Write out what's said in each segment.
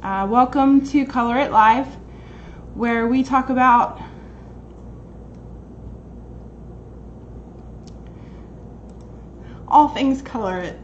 Welcome to Color It Live, where we talk about all things color it.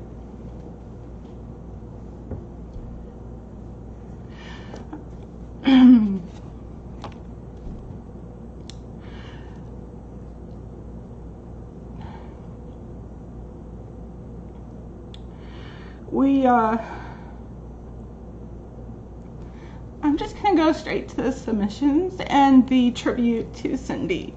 I'm just going to go straight to the submissions and the tribute to Cindy.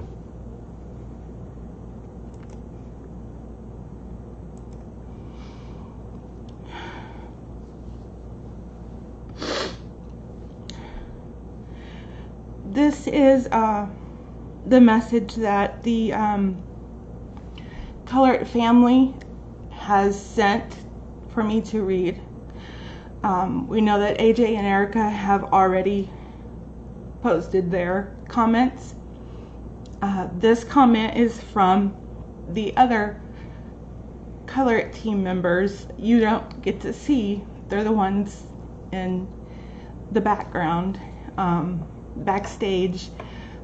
This is the message that the Color It family has sent for me to read. We know that AJ and Erica have already posted their comments. This comment is from the other Color It team members. You don't get to see. They're the ones in the background, backstage,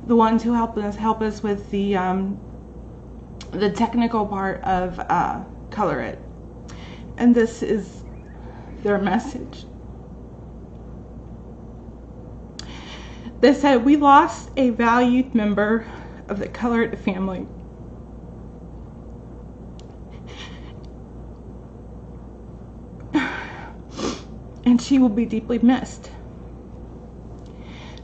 the ones who help us with the technical part of Color It. And this is their message. They said, "We lost a valued member of the Color It family. And she will be deeply missed.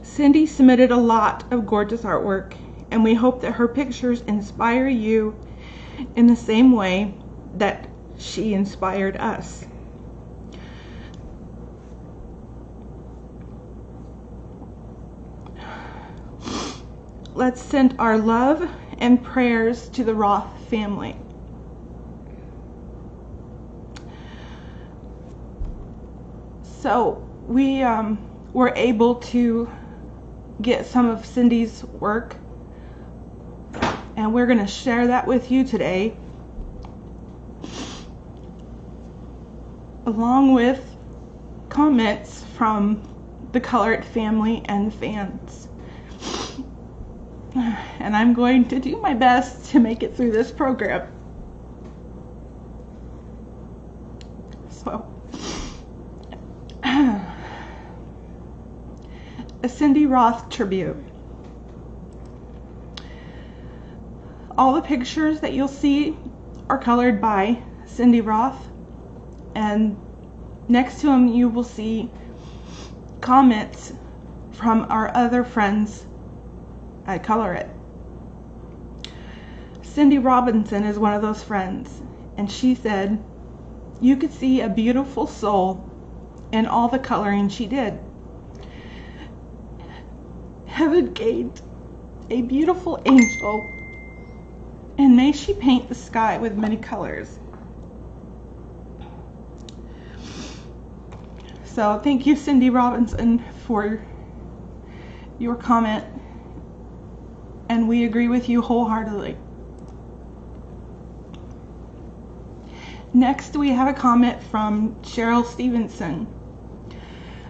Cindy submitted a lot of gorgeous artwork, and we hope that her pictures inspire you in the same way that she inspired us. Let's send our love and prayers to the Roth family." So we were able to get some of Cindy's work, and we're going to share that with you today, along with comments from the Color It family and fans. And I'm going to do my best to make it through this program. So, a Cindy Roth tribute. All the pictures that you'll see are colored by Cindy Roth, and next to them you will see comments from our other friends at Color It. Cindy Robinson is one of those friends, and she said, "You could see a beautiful soul in all the coloring she did. Heaven gave a beautiful angel, and may she paint the sky with many colors." So thank you, Cindy Robinson, for your comment, and we agree with you wholeheartedly. Next, we have a comment from Cheryl Stevenson.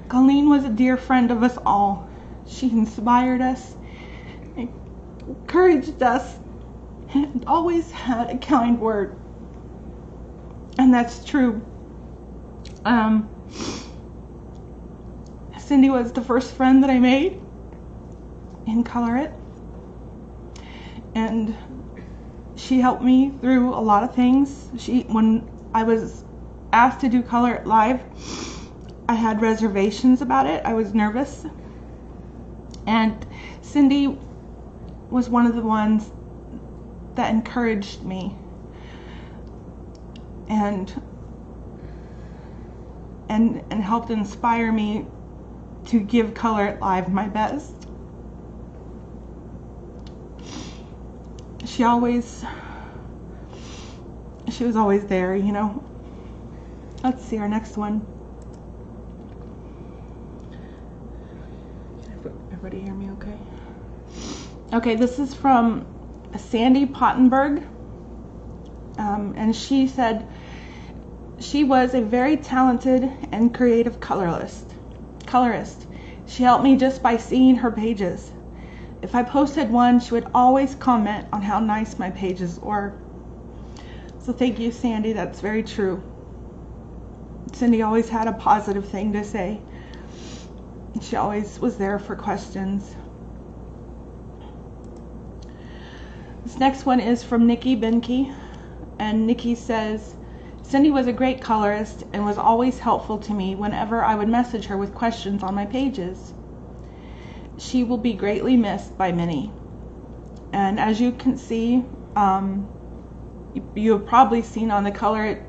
"Colleen was a dear friend of us all. She inspired us, encouraged us, and always had a kind word." And that's true. Cindy was the first friend that I made in Color It, and she helped me through a lot of things. When I was asked to do Color It Live, I had reservations about it. I was nervous, and Cindy was one of the ones that encouraged me and helped inspire me to give Color It Live my best. She was always there, you know. Let's see our next one. Can everybody hear me okay? Okay, this is from Sandy Pottenberg, and she said she was a very talented and creative colorist. colorist. She helped me just by seeing her pages. If I posted one, she would always comment on how nice my pages were. So thank you, Sandy. That's very true. Cindy always had a positive thing to say. She always was there for questions. This next one is from Nikki Benke. And Nikki says, Cindy was a great colorist and was always helpful to me whenever I would message her with questions on my pages. She will be greatly missed by many. And as you can see, you have probably seen on the coloring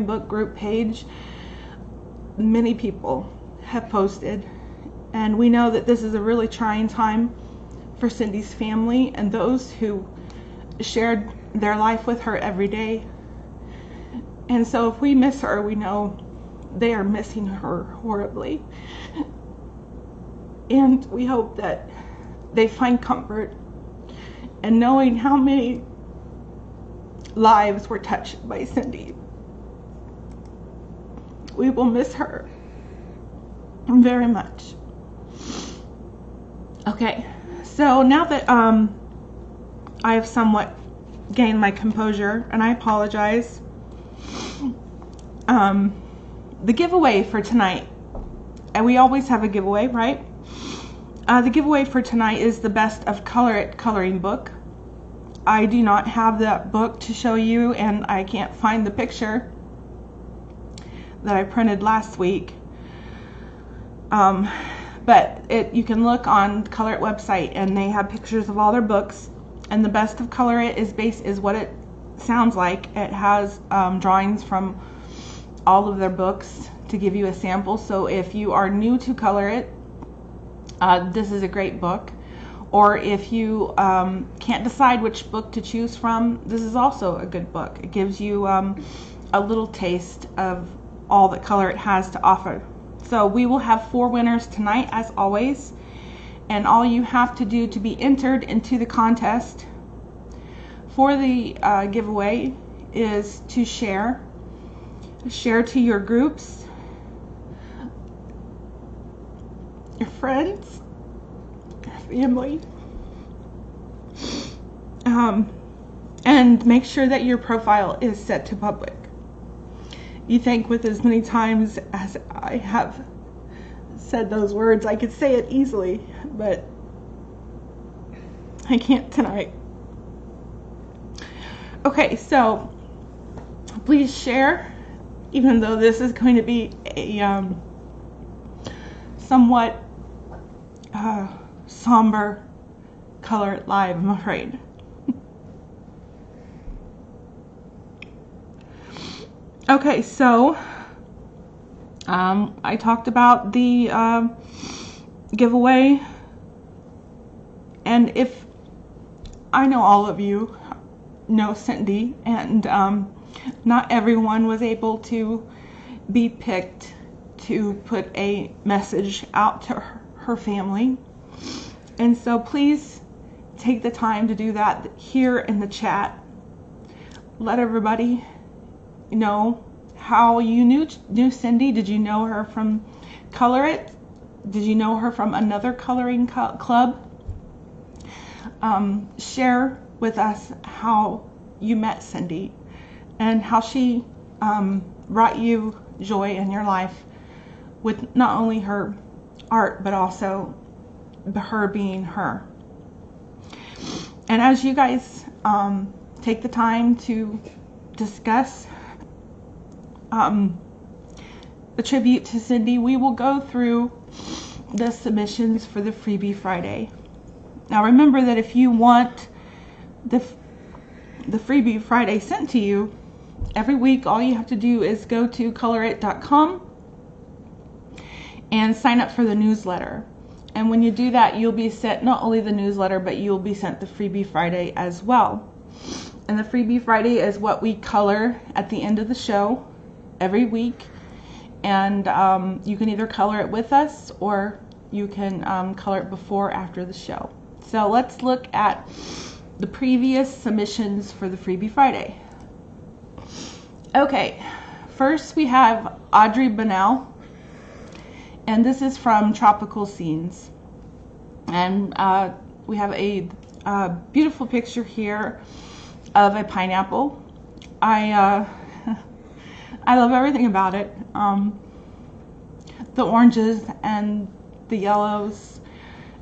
book group page, many people have posted, and we know that this is a really trying time for Cindy's family and those who shared their life with her every day. And so if we miss her, we know they are missing her horribly. And we hope that they find comfort in knowing how many lives were touched by Cindy. We will miss her very much. Okay, so now that I have somewhat gained my composure, and I apologize, the giveaway for tonight, and we always have a giveaway, right? The giveaway for tonight is the Best of Color It coloring book. I do not have that book to show you, and I can't find the picture that I printed last week. But you can look on the Color It website, and they have pictures of all their books. And the Best of Color It is what it sounds like. It has drawings from all of their books to give you a sample. So if you are new to Color It, this is a great book. Or if you can't decide which book to choose from, this is also a good book. It gives you a little taste of all that Color It has to offer. So we will have 4 winners tonight, as always. And all you have to do to be entered into the contest for the giveaway is to share to your groups, your friends, your family, and make sure that your profile is set to public. You think with as many times as I have said those words, I could say it easily, but I can't tonight. Okay, so please share, even though this is going to be a somewhat somber Color It Live, I'm afraid. Okay, so I talked about the giveaway, and if I know all of you know Cindy, and not everyone was able to be picked to put a message out to her family, and so please take the time to do that here in the chat. Let everybody know how you knew Cindy. Did you know her from Color It? Did you know her from another coloring club? Share with us how you met Cindy and how she brought you joy in your life with not only her art but also her being her. And as you guys take the time to discuss the tribute to Cindy, we will go through the submissions for the Freebie Friday. Now remember that if you want the Freebie Friday sent to you every week, all you have to do is go to colorit.com and sign up for the newsletter. And when you do that, you'll be sent not only the newsletter, but you'll be sent the Freebie Friday as well. And the Freebie Friday is what we color at the end of the show every week. And you can either color it with us or you can color it before or after the show. So let's look at the previous submissions for the Freebie Friday. Okay, first we have Audrey Bunnell. And this is from Tropical Scenes. And we have a beautiful picture here of a pineapple. I love everything about it. The oranges and the yellows,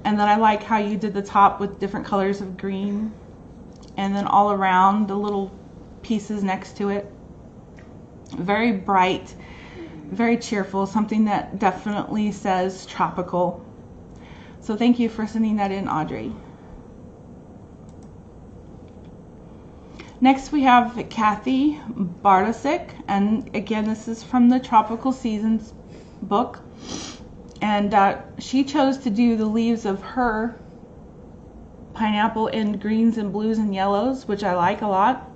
and then I like how you did the top with different colors of green, and then all around the little pieces next to it. Very bright, very cheerful, something that definitely says tropical. So thank you for sending that in, Audrey. Next we have Kathy Bartosik, and again this is from the Tropical Seasons book, and she chose to do the leaves of her pineapple in greens and blues and yellows, which I like a lot,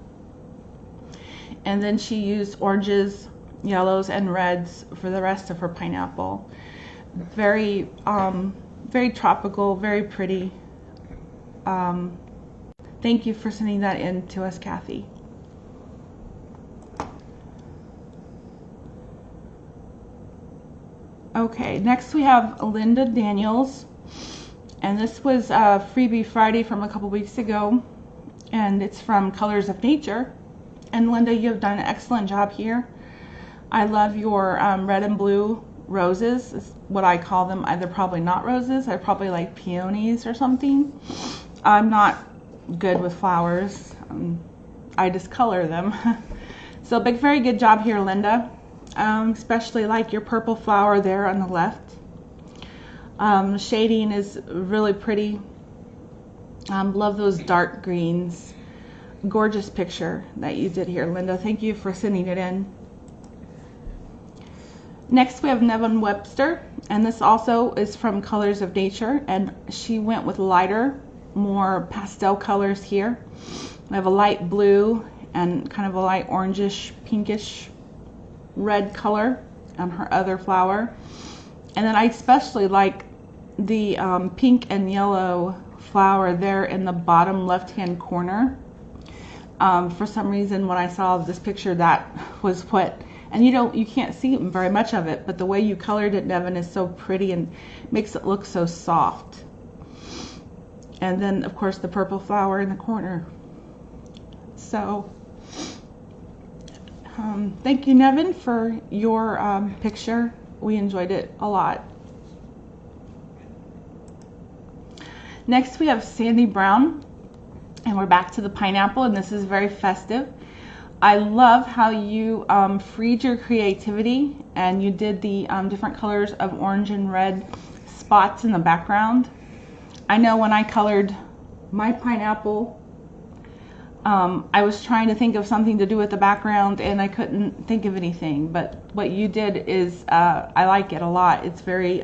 and then she used oranges, yellows, and reds for the rest of her pineapple. Very very tropical, very pretty. Thank you for sending that in to us, Kathy. Okay, next we have Linda Daniels, and this was Freebie Friday from a couple weeks ago, and it's from Colors of Nature. And Linda, you have done an excellent job here. I love your red and blue roses, is what I call them. They're probably not roses, I probably like peonies or something. I'm not good with flowers. I just color them. So very good job here, Linda. Especially like your purple flower there on the left. Shading is really pretty. Love those dark greens. Gorgeous picture that you did here, Linda. Thank you for sending it in. Next we have Nevin Webster, and this also is from Colors of Nature, and she went with lighter, more pastel colors here. I have a light blue and kind of a light orangish, pinkish red color on her other flower. And then I especially like the pink and yellow flower there in the bottom left-hand corner. For some reason when I saw this picture, that was what, and you can't see very much of it, but the way you colored it, Nevin, is so pretty and makes it look so soft. And then of course the purple flower in the corner. So thank you, Nevin, for your picture. We enjoyed it a lot. Next we have Sandy Brown, and we're back to the pineapple, and this is very festive. I love how you freed your creativity, and you did the different colors of orange and red spots in the background. I know when I colored my pineapple, I was trying to think of something to do with the background and I couldn't think of anything, but what you did is I like it a lot. It's very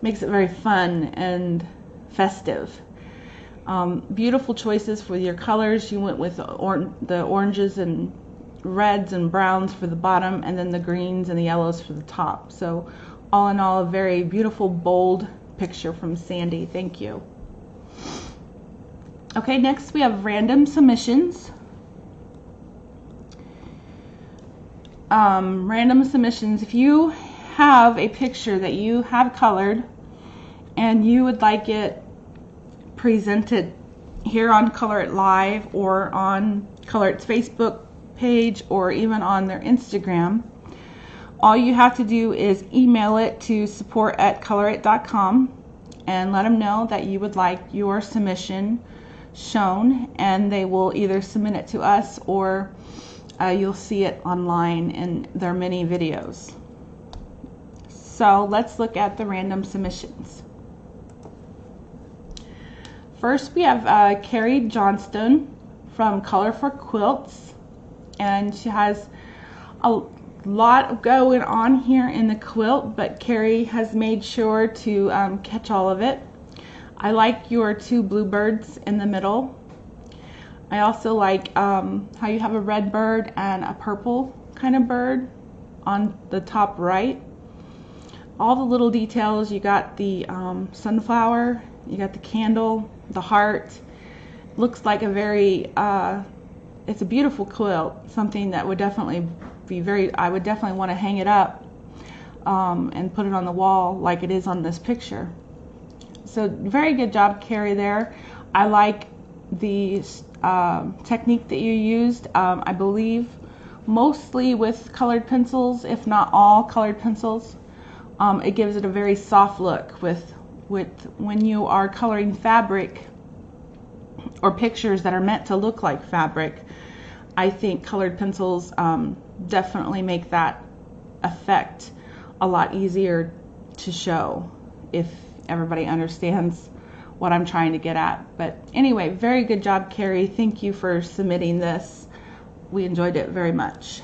makes it very fun and festive. Beautiful choices for your colors. You went with the oranges and reds and browns for the bottom, and then the greens and the yellows for the top. So all in all, a very beautiful, bold picture from Sandy. Thank you. Okay, next we have random submissions. Random submissions. If you have a picture that you have colored and you would like it presented here on Color It Live or on Color It's Facebook page or even on their Instagram, all you have to do is email it to support@colorit.com and let them know that you would like your submission shown, and they will either submit it to us or you'll see it online in their many videos. So let's look at the random submissions. First we have Carrie Johnston from Color for Quilts, and she has a lot going on here in the quilt, but Carrie has made sure to catch all of it. I like your two bluebirds in the middle. I also like how you have a red bird and a purple kind of bird on the top right. All the little details, you got the sunflower, you got the candle, the heart. Looks like a very, it's a beautiful quilt, something that would definitely be I would definitely want to hang it up. and put it on the wall like it is on this picture. So very good job, Carrie, there. I like the technique that you used. I believe mostly with colored pencils, if not all colored pencils. It gives it a very soft look with when you are coloring fabric or pictures that are meant to look like fabric. I think colored pencils definitely make that effect a lot easier to show, if everybody understands what I'm trying to get at. But anyway, very good job, Carrie. Thank you for submitting this. We enjoyed it very much.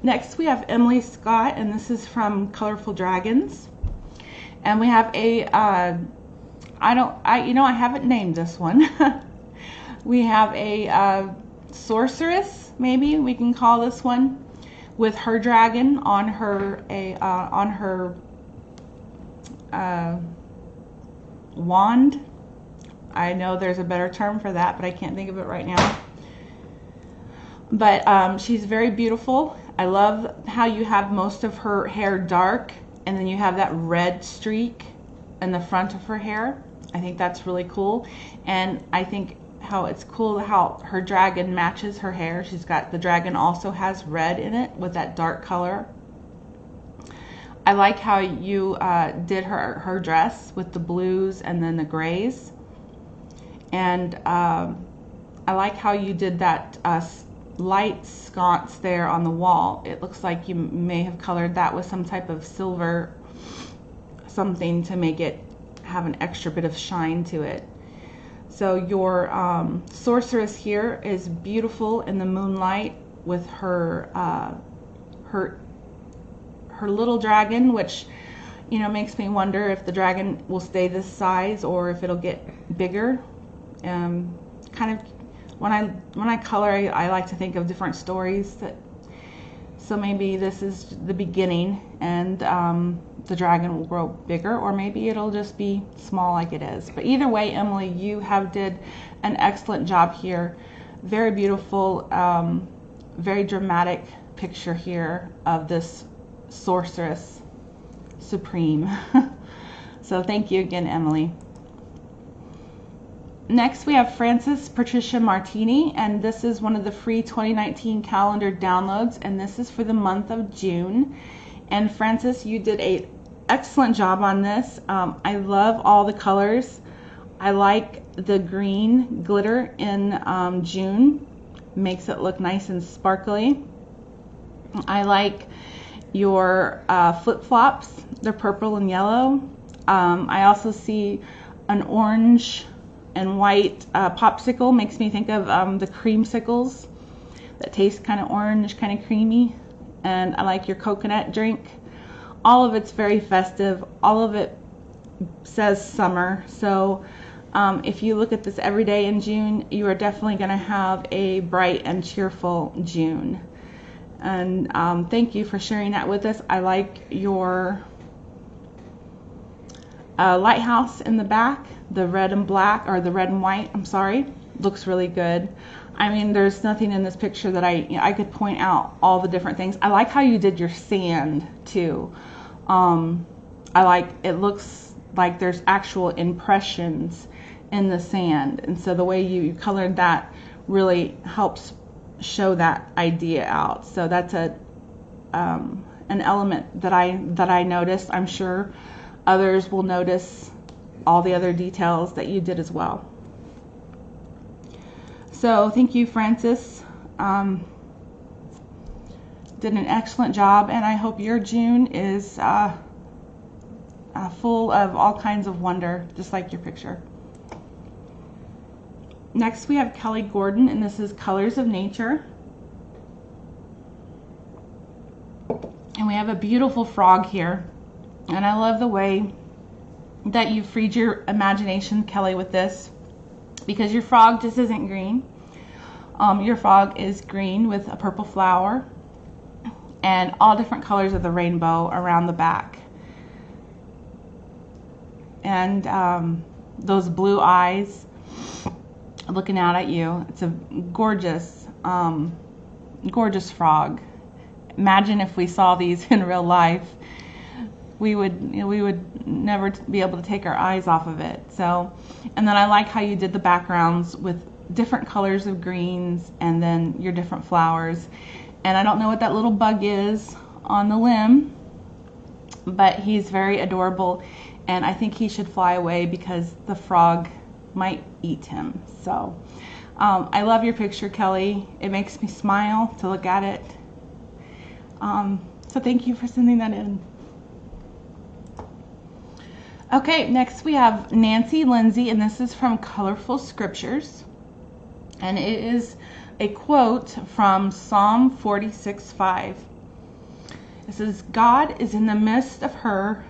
Next we have Emily Scott, and this is from Colorful Dragons. And we have a I haven't named this one. We have a sorceress, maybe we can call this one, with her dragon on her wand. I know there's a better term for that, but I can't think of it right now. But she's very beautiful. I love how you have most of her hair dark, and then you have that red streak in the front of her hair. I think that's really cool. And I think how it's cool how her dragon matches her hair. The dragon also has red in it with that dark color. I like how you did her dress with the blues and then the grays. And I like how you did that light sconce there on the wall. It looks like you may have colored that with some type of silver something to make it have an extra bit of shine to it. So your sorceress here is beautiful in the moonlight with her little dragon, which makes me wonder if the dragon will stay this size or if it'll get bigger. Kind of when I color, I like to think of different stories. So maybe this is the beginning, and the dragon will grow bigger, or maybe it'll just be small like it is. But either way, Emily, you did an excellent job here. Very beautiful, very dramatic picture here of this sorceress supreme. So thank you again, Emily. Next we have Frances Patricia Martini, and this is one of the free 2019 calendar downloads, and this is for the month of June. And Frances, you did an excellent job on this. I love all the colors. I like the green glitter in June. Makes it look nice and sparkly. I like your flip-flops. They're purple and yellow. I also see an orange and white popsicle. Makes me think of the creamsicles that taste kind of orange, kind of creamy. And I like your coconut drink. All of it's very festive. All of it says summer. So if you look at this every day in June, you are definitely going to have a bright and cheerful June. And thank you for sharing that with us. I like your lighthouse in the back, the red and black, or the red and white, I'm sorry. Looks really good. I mean, there's nothing in this picture that I could point out all the different things. I like how you did your sand too. It looks like there's actual impressions in the sand, and so the way you colored that really helps show that idea out. So that's an element that I noticed. I'm sure others will notice all the other details that you did as well. So thank you, Frances. Did an excellent job, and I hope your June is full of all kinds of wonder, just like your picture. Next we have Kelly Gordon, and this is Colors of Nature. And we have a beautiful frog here. And I love the way that you freed your imagination, Kelly, with this, because your frog just isn't green. Your frog is green with a purple flower and all different colors of the rainbow around the back. And those blue eyes looking out at you. It's a gorgeous, gorgeous frog. Imagine if we saw these in real life. We would never be able to take our eyes off of it. So, and then I like how you did the backgrounds with different colors of greens and then your different flowers. And I don't know what that little bug is on the limb, but he's very adorable, and I think he should fly away because the frog might eat him. So I love your picture, Kelly. It makes me smile to look at it. So thank you for sending that in. Okay, next we have Nancy Lindsay, and this is from Colorful Scriptures. And it is a quote from Psalm 46:5. It says, God is in the midst of her,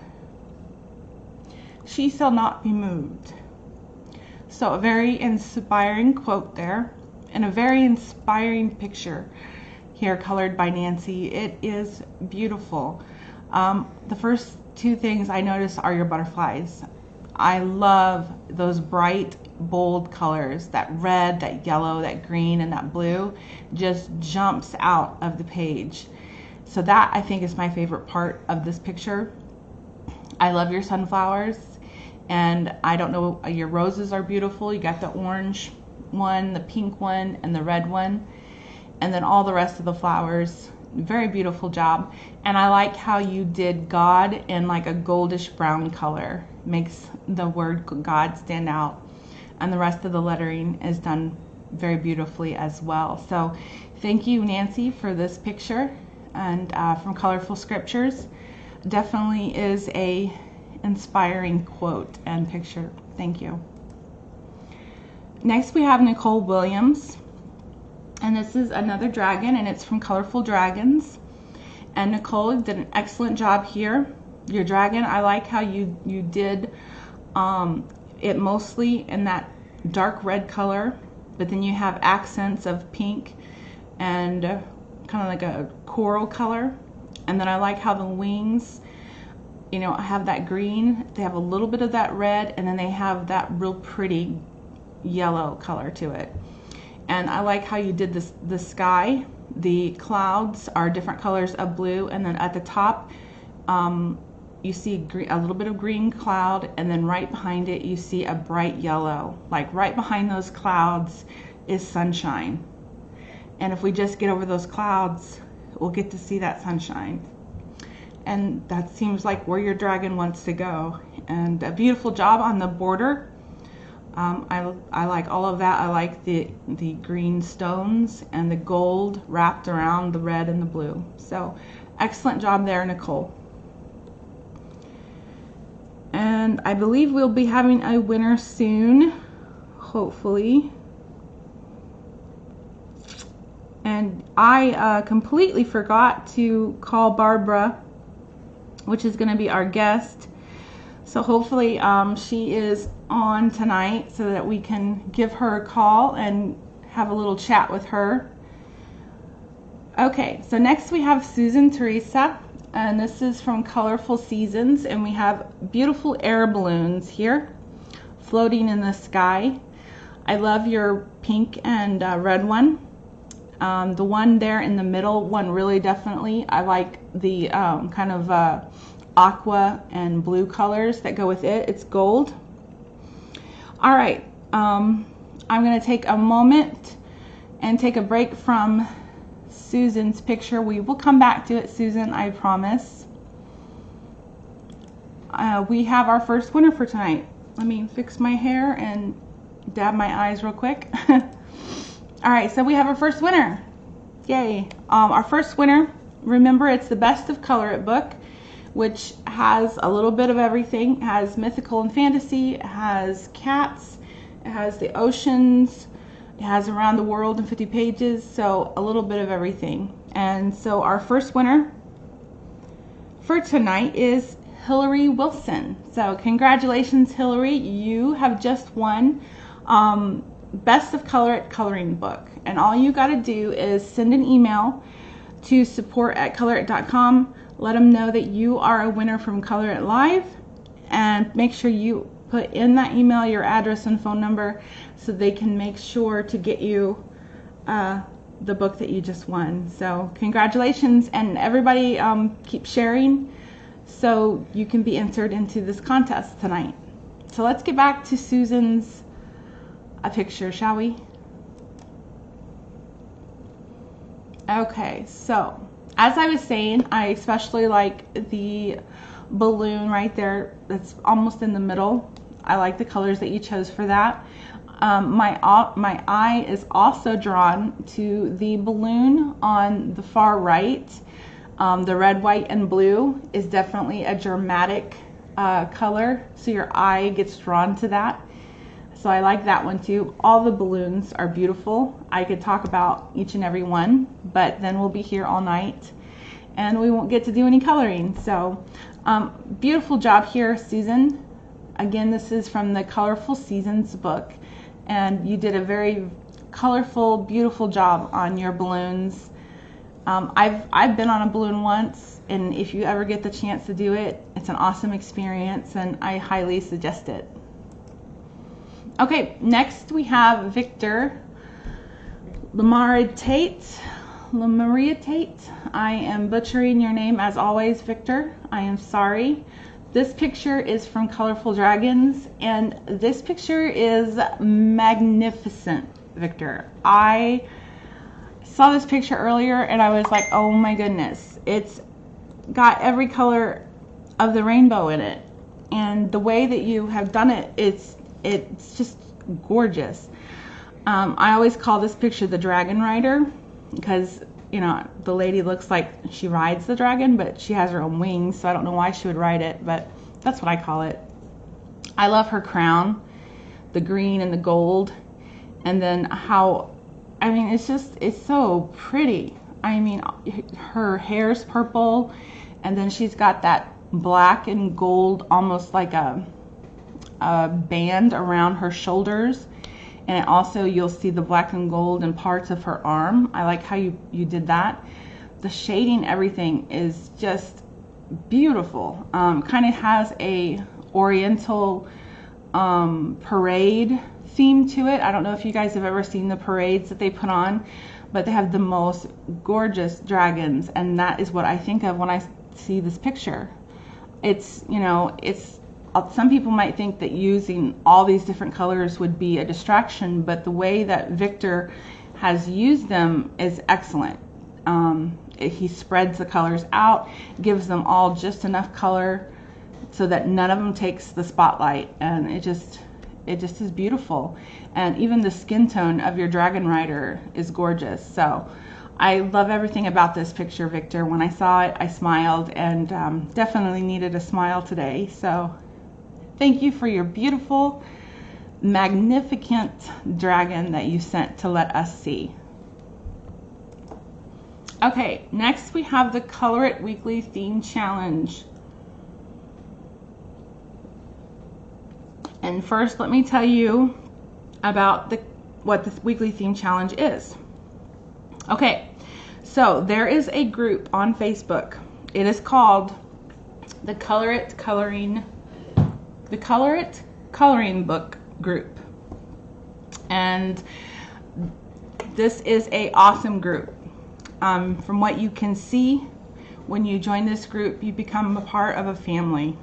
she shall not be moved. So a very inspiring quote there, and a very inspiring picture here colored by Nancy. It is beautiful. The first two things I notice are your butterflies. I love those bright, bold colors. That red, that yellow, that green, and that blue just jumps out of the page. So that, I think, is my favorite part of this picture. I love your sunflowers, and I don't know, your roses are beautiful. You got the orange one, the pink one, and the red one, and then all the rest of the flowers. Very beautiful job. And I like how you did God in like a goldish brown color. Makes the word God stand out. And the rest of the lettering is done very beautifully as well. So thank you, Nancy, for this picture. And from Colorful Scriptures, definitely is a inspiring quote and picture. Thank you. Next we have Nicole Williams. And this is another dragon, and it's from Colorful Dragons. And Nicole did an excellent job here. Your dragon, I like how you did it mostly in that dark red color, but then you have accents of pink and kind of like a coral color. And then I like how the wings, you know, have that green. They have a little bit of that red, and then they have that real pretty yellow color to it. And I like how you did this, the sky. The clouds are different colors of blue, and then at the top you see a little bit of green cloud, and then right behind it you see a bright yellow. Like right behind those clouds is sunshine. And if we just get over those clouds, we'll get to see that sunshine. And that seems like where your dragon wants to go. And a beautiful job on the border. I like all of that. I like the green stones and the gold wrapped around the red and the blue. So excellent job there, Nicole. And I believe we'll be having a winner soon, hopefully. And I completely forgot to call Barbara, which is going to be our guest. So hopefully she is on tonight so that we can give her a call and have a little chat with her. Okay, so next we have Susan Teresa, and this is from Colorful Seasons, and we have beautiful air balloons here floating in the sky. I love your pink and red one. The one there in the middle one really definitely. I like the kind of aqua and blue colors that go with it. It's gold. All right, I'm going to take a moment and take a break from Susan's picture. We will come back to it, Susan, I promise. We have our first winner for tonight. Let me fix my hair and dab my eyes real quick. All right, so we have our first winner. Yay. Our first winner, remember, it's the Best of Color It book, which has a little bit of everything. It has mythical and fantasy, it has cats, it has the oceans, it has around the world in 50 pages, so a little bit of everything. And so our first winner for tonight is Hillary Wilson. So congratulations, Hillary, you have just won Best of Color It coloring book. And all you got to do is send an email to support@colorit.com. Let them know that you are a winner from Color It Live, and make sure you put in that email your address and phone number so they can make sure to get you the book that you just won. So congratulations, and everybody keep sharing so you can be entered into this contest tonight. So let's get back to Susan's picture, shall we? Okay, so as I was saying, I especially like the balloon right there that's almost in the middle. I like the colors that you chose for that. My eye is also drawn to the balloon on the far right. The red, white, and blue is definitely a dramatic color, so your eye gets drawn to that. So I like that one too. All the balloons are beautiful. I could talk about each and every one, but then we'll be here all night and we won't get to do any coloring. So beautiful job here, Susan. Again, this is from the Colorful Seasons book, and you did a very colorful, beautiful job on your balloons. I've been on a balloon once, and if you ever get the chance to do it, it's an awesome experience, and I highly suggest it. Okay, next we have Victor Lamaria Tate. I am butchering your name as always, Victor. I am sorry. This picture is from Colorful Dragons, and this picture is magnificent, Victor. I saw this picture earlier and I was like, oh my goodness, it's got every color of the rainbow in it, and the way that you have done it, it's just gorgeous. I always call this picture the dragon rider because, you know, the lady looks like she rides the dragon, but she has her own wings, so I don't know why she would ride it, but that's what I call it. I love her crown, the green and the gold, and then how, I mean, it's so pretty. I mean, her hair's purple, and then she's got that black and gold, almost like a band around her shoulders, and it also, you'll see the black and gold in parts of her arm. I like how you did that. The shading, everything is just beautiful. Kind of has a oriental parade theme to it. I don't know if you guys have ever seen the parades that they put on, but they have the most gorgeous dragons, and that is what I think of when I see this picture. It's, you know, it's, some people might think that using all these different colors would be a distraction, but the way that Victor has used them is excellent. He spreads the colors out, gives them all just enough color so that none of them takes the spotlight, and it just is beautiful. And even the skin tone of your dragon rider is gorgeous. So I love everything about this picture, Victor. When I saw it, I smiled, and definitely needed a smile today. So thank you for your beautiful, magnificent dragon that you sent to let us see. Okay, next we have the Color It Weekly Theme Challenge. And first, let me tell you about what this weekly theme challenge is. Okay, so there is a group on Facebook. It is called the Color It Coloring Book Group, and this is a awesome group. From what you can see, when you join this group, you become a part of a family.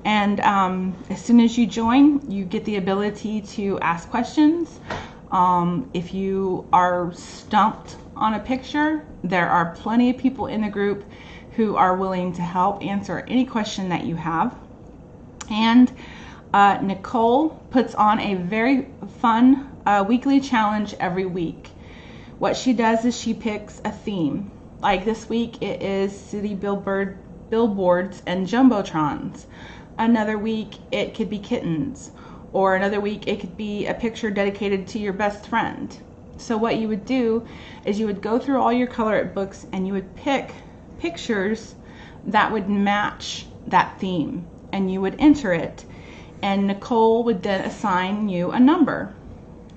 And as soon as you join, you get the ability to ask questions. If you are stumped on a picture, there are plenty of people in the group who are willing to help answer any question that you have. And Nicole puts on a very fun weekly challenge every week. What she does is she picks a theme. Like this week, it is city billboards and jumbotrons. Another week, it could be kittens. Or another week, it could be a picture dedicated to your best friend. So what you would do is you would go through all your Color It books and you would pick pictures that would match that theme, and you would enter it. And Nicole would then assign you a number.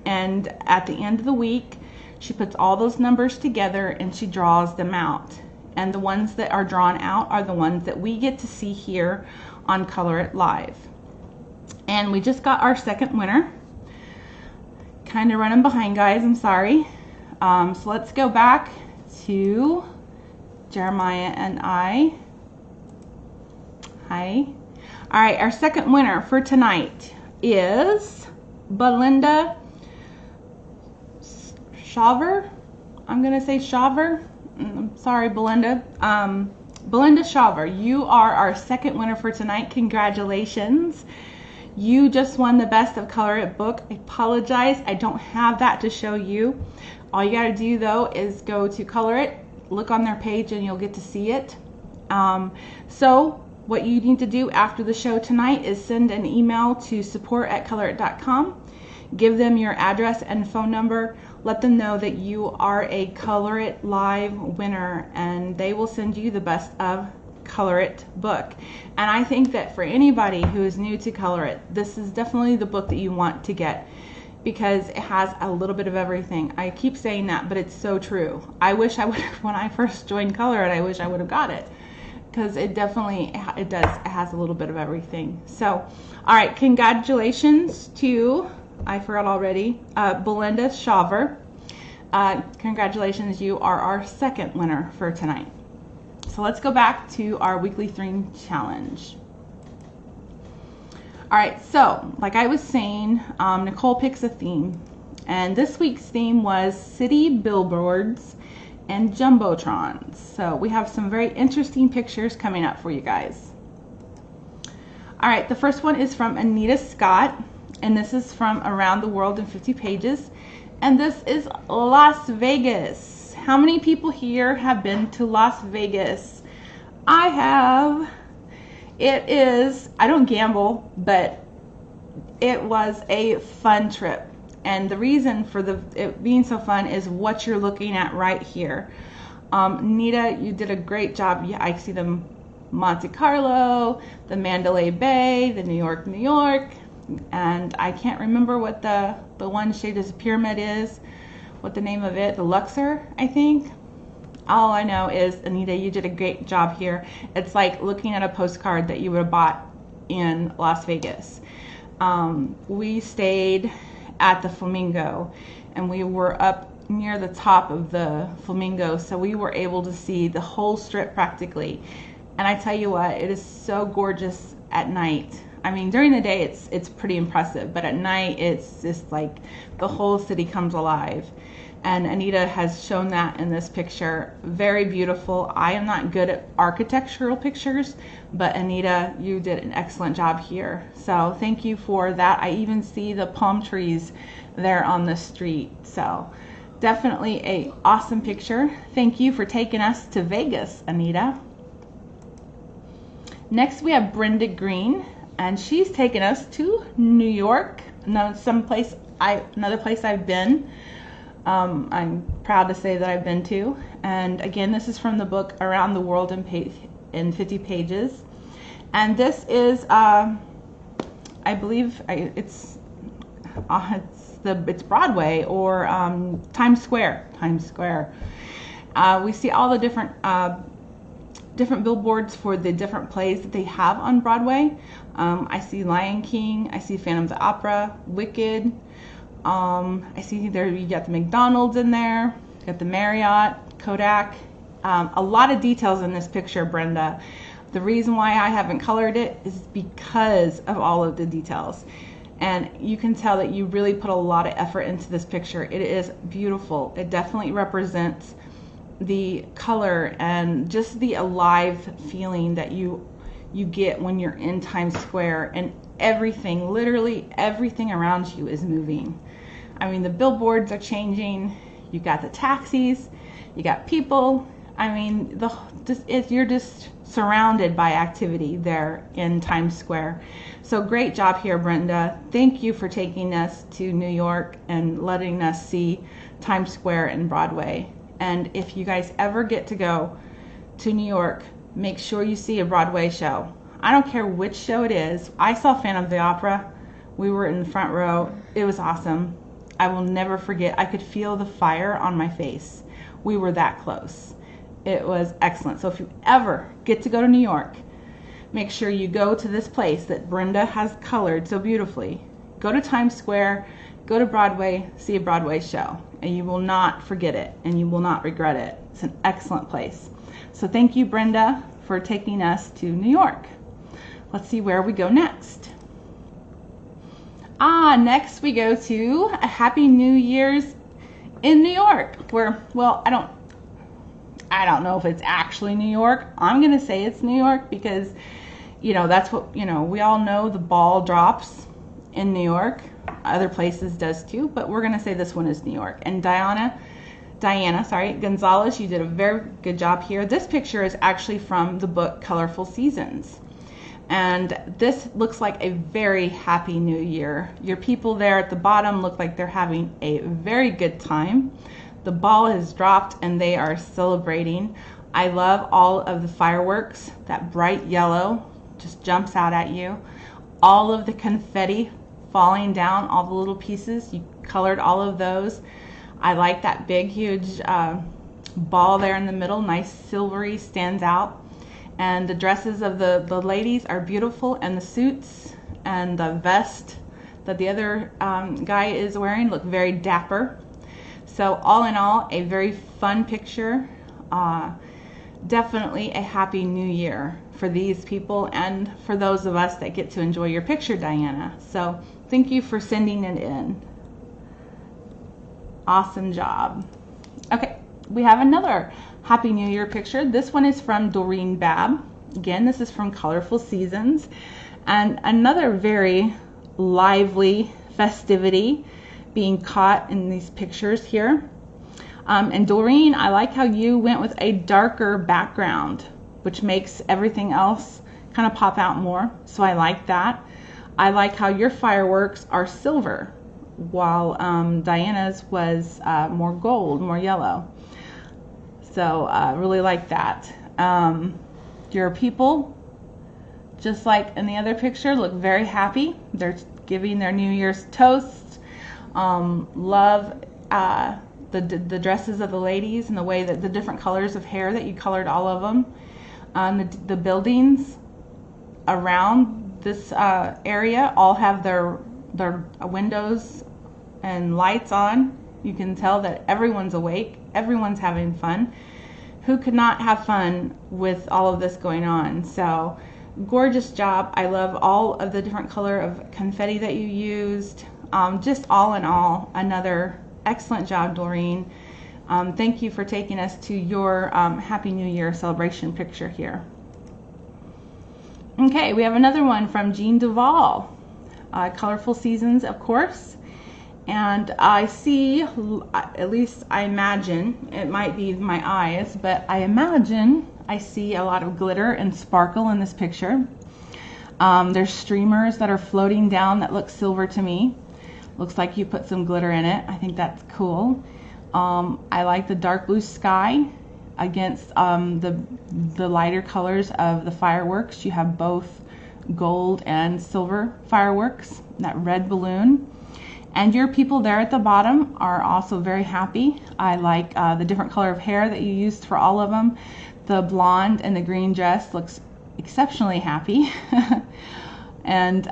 And at the end of the week, she puts all those numbers together and she draws them out. And the ones that are drawn out are the ones that we get to see here on Color It Live. And we just got our second winner. Kind of running behind, guys, I'm sorry. So let's go back to Jeremiah and I. Hi. All right, our second winner for tonight is Belinda Shaver. I'm gonna say Shaver. Sorry, Belinda. Belinda Shaver, you are our second winner for tonight. Congratulations. You just won the Best of Color It book. I apologize, I don't have that to show you. All you gotta do though is go to Color It, look on their page, and you'll get to see it. So what you need to do after the show tonight is send an email to support@colorit.com. Give them your address and phone number. Let them know that you are a Color It Live winner, and they will send you the Best of Color It book. And I think that for anybody who is new to Color It, this is definitely the book that you want to get, because it has a little bit of everything. I keep saying that, but it's so true. I wish I would have, when I first joined Color It, I wish I would have got it, because it definitely, it does, it has a little bit of everything. So, all right, congratulations to, I forgot already, Belinda Shaver. Congratulations, you are our second winner for tonight. So let's go back to our weekly theme challenge. All right, so like I was saying, Nicole picks a theme, and this week's theme was city billboards and jumbotrons. So we have some very interesting pictures coming up for you guys. All right, the first one is from Anita Scott, and this is from Around the World in 50 Pages, and this is Las Vegas. How many people here have been to Las Vegas? I have. It is, I don't gamble, but it was a fun trip. And the reason for it being so fun is what you're looking at right here. Nita, you did a great job. Yeah, I see the Monte Carlo, the Mandalay Bay, the New York, and I can't remember what the one shaped as a pyramid is, what the name of it, the Luxor, I think. All I know is, Anita, you did a great job here. It's like looking at a postcard that you would have bought in Las Vegas. We stayed at the Flamingo, and we were up near the top of the Flamingo, so we were able to see the whole strip practically. And I tell you what, it is so gorgeous at night. I mean, during the day it's pretty impressive, but at night it's just like the whole city comes alive. And Anita has shown that in this picture. Very beautiful. I am not good at architectural pictures, but Anita, you did an excellent job here. So thank you for that. I even see the palm trees there on the street. So definitely an awesome picture. Thank you for taking us to Vegas, Anita. Next we have Brenda Green, and she's taken us to New York. Another place I've been. I'm proud to say that I've been to. And again, this is from the book Around the World in 50 Pages. And this is, I believe it's Broadway or Times Square. We see all the different billboards for the different plays that they have on Broadway. I see Lion King, I see Phantom of the Opera, Wicked. I see there you got the McDonald's in there, you got the Marriott, Kodak. A lot of details in this picture, Brenda. The reason why I haven't colored it is because of all of the details. And you can tell that you really put a lot of effort into this picture. It is beautiful. It definitely represents the color and just the alive feeling that you get when you're in Times Square, and everything, literally everything around you is moving. I mean, the billboards are changing, you got the taxis, you got people. I mean, you're just surrounded by activity there in Times Square. So great job here, Brenda. Thank you for taking us to New York and letting us see Times Square and Broadway. And if you guys ever get to go to New York, make sure you see a Broadway show. I don't care which show it is. I saw Phantom of the Opera. We were in the front row. It was awesome. I will never forget. I could feel the fire on my face. We were that close. It was excellent. So if you ever get to go to New York, make sure you go to this place that Brenda has colored so beautifully. Go to Times Square, go to Broadway, see a Broadway show, and you will not forget it and you will not regret it. It's an excellent place. So thank you, Brenda, for taking us to New York. Let's see where we go next. Next we go to a Happy New Year's in New York, where, well, I don't know if it's actually New York. I'm gonna say it's New York because, you know, that's what, you know, we all know the ball drops in New York. Other places does too, but we're gonna say this one is New York. And Diana Gonzalez, you did a very good job here. This picture is actually from the book Colorful Seasons. And this looks like a very happy new year. Your people there at the bottom look like they're having a very good time. The ball has dropped and they are celebrating. I love all of the fireworks. That bright yellow just jumps out at you. All of the confetti falling down, all the little pieces, you colored all of those. I like that big, huge ball there in the middle, nice silvery, stands out. And the dresses of the ladies are beautiful, and the suits and the vest that the other guy is wearing look very dapper. So all in all, a very fun picture. Definitely a happy new year for these people and for those of us that get to enjoy your picture, Diana. So thank you for sending it in. Awesome job. Okay, we have another Happy New Year picture. This one is from Doreen Babb. Again, this is from Colorful Seasons. And another very lively festivity being caught in these pictures here. And Doreen, I like how you went with a darker background, which makes everything else kind of pop out more. So I like that. I like how your fireworks are silver, while Diana's was more gold, more yellow. So I really like that. Your people, just like in the other picture, look very happy. They're giving their New Year's toast. Love the dresses of the ladies and the way that the different colors of hair that you colored all of them. The buildings around this area all have their windows and lights on. You can tell that everyone's awake, everyone's having fun. Who could not have fun with all of this going on? So gorgeous job. I love all of the different color of confetti that you used. Just all in all, another excellent job, Doreen. Thank you for taking us to your Happy New Year celebration picture here. Okay, we have another one from Jean Duvall. Colorful Seasons, of course. And I see, at least I imagine, it might be my eyes, but I imagine I see a lot of glitter and sparkle in this picture. There's streamers that are floating down that look silver to me. Looks like you put some glitter in it. I think that's cool. I like the dark blue sky against the lighter colors of the fireworks. You have both gold and silver fireworks, that red balloon. And your people there at the bottom are also very happy. I like the different color of hair that you used for all of them. The blonde and the green dress looks exceptionally happy. And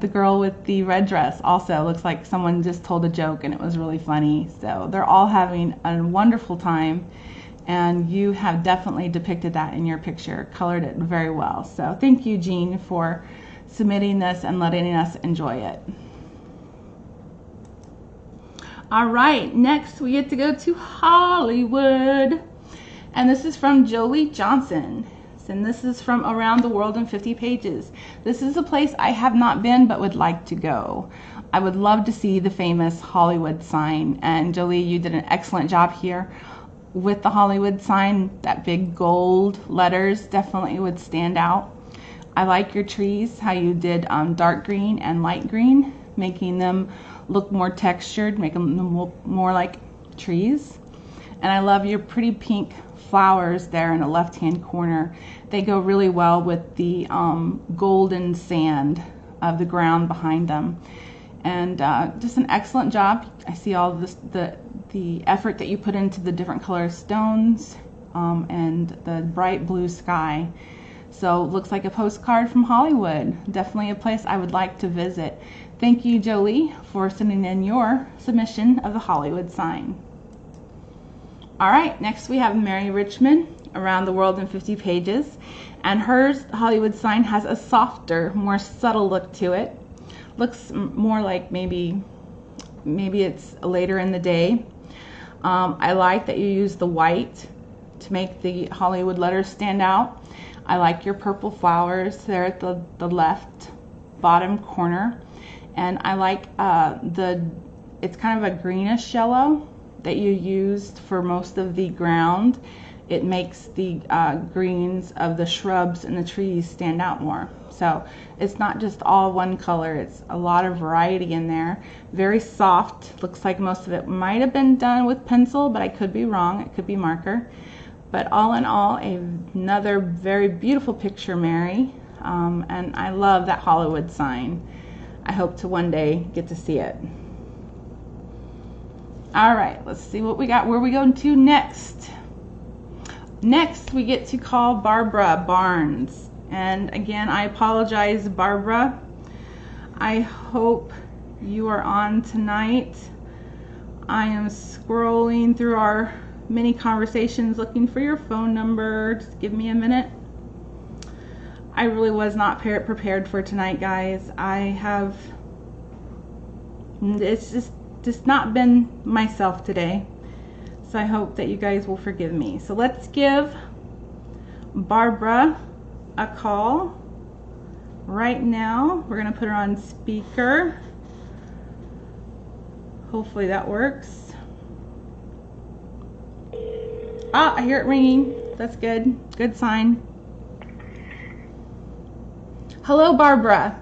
the girl with the red dress also looks like someone just told a joke and it was really funny. So they're all having a wonderful time, and you have definitely depicted that in your picture, colored it very well. So thank you, Jean, for submitting this and letting us enjoy it. All right, next we get to go to Hollywood, and this is from Jolie Johnson. And this is from Around the World in 50 Pages. This is a place I have not been but would like to go. I would love to see the famous Hollywood sign, and Jolie, you did an excellent job here with the Hollywood sign. That big gold letters definitely would stand out. I like your trees, how you did dark green and light green, making them look more textured, making them look more like trees. And I love your pretty pink flowers there in the left-hand corner. They go really well with the golden sand of the ground behind them. And just an excellent job. I see all this, the effort that you put into the different color stones and the bright blue sky. So looks like a postcard from Hollywood. Definitely a place I would like to visit. Thank you, Jolie, for sending in your submission of the Hollywood sign. All right, next we have Mary Richmond, Around the World in 50 Pages. And hers Hollywood sign has a softer, more subtle look to it. Looks more like maybe it's later in the day. I like that you use the white to make the Hollywood letters stand out. I like your purple flowers there at the left bottom corner. And I like it's kind of a greenish yellow that you used for most of the ground. It makes the greens of the shrubs and the trees stand out more. So it's not just all one color, it's a lot of variety in there. Very soft, looks like most of it might have been done with pencil, but I could be wrong, it could be marker. But all in all, another very beautiful picture, Mary. And I love that Hollywood sign. I hope to one day get to see it. All right, let's see what we got. Where are we going to next? Next, we get to call Barbara Barnes. And again, I apologize, Barbara. I hope you are on tonight. I am scrolling through our many conversations looking for your phone number. Just give me a minute. I really was not prepared for tonight, guys. It's just not been myself today. So I hope that you guys will forgive me. So let's give Barbara a call right now. We're going to put her on speaker. Hopefully that works. Ah, I hear it ringing. That's good. Good sign. Hello, Barbara.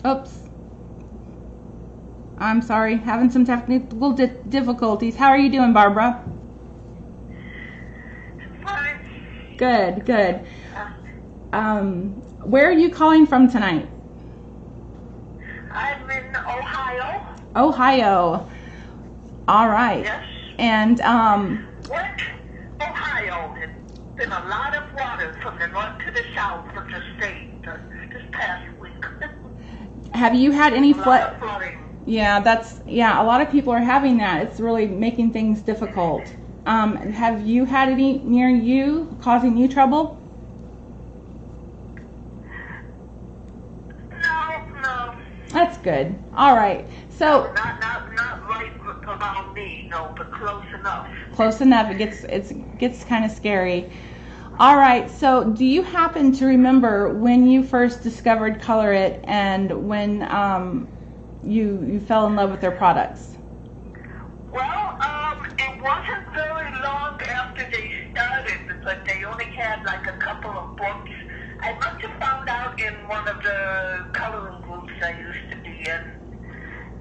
Oops. I'm sorry, having some technical difficulties. How are you doing, Barbara? Fine. Good, good. Where are you calling from tonight? I'm in Ohio. Ohio. All right. Yes. And What? Ohio. It's been a lot of water from the north to the south of the state this past week. have you had any flooding? Yeah, a lot of people are having that. It's really making things difficult. Have you had any near you causing you trouble? No. That's good. All right. So Not right around me, no, but close enough. Close enough. It gets kind of scary. All right. So do you happen to remember when you first discovered Color It and when you fell in love with their products? Well, it wasn't very long after they started, but they only had like a couple of books. I must have found out in one of the coloring groups I used to be in.